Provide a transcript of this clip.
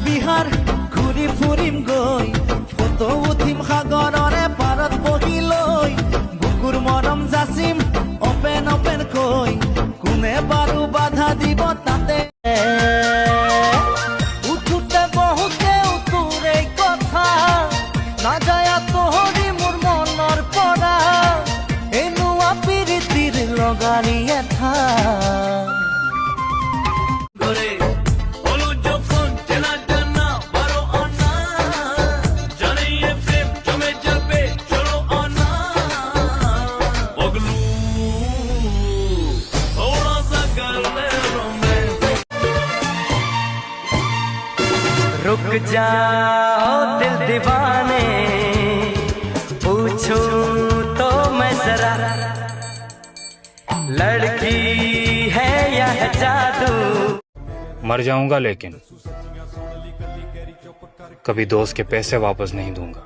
বিহাৰ ঘূৰি ফুৰিম গৈ ফটো উঠিম সাগৰৰে পাৰত বহি লৈ বুকুৰ মৰম যাচিম অপেন অপেন কৈ কোনে বাৰু বাধা দিব তাতে উঠোতে বহুতে উতুৰে কথা নাযায় তোহৰি মোৰ মনৰ পৰা এনুৱা পিৰিতিৰ লগানি এঠা रुक जाओ दिल दीवाने पूछूं तो मैं जरा लड़की है या है जादू। मर जाऊंगा लेकिन कभी दोस्त के पैसे वापस नहीं दूंगा।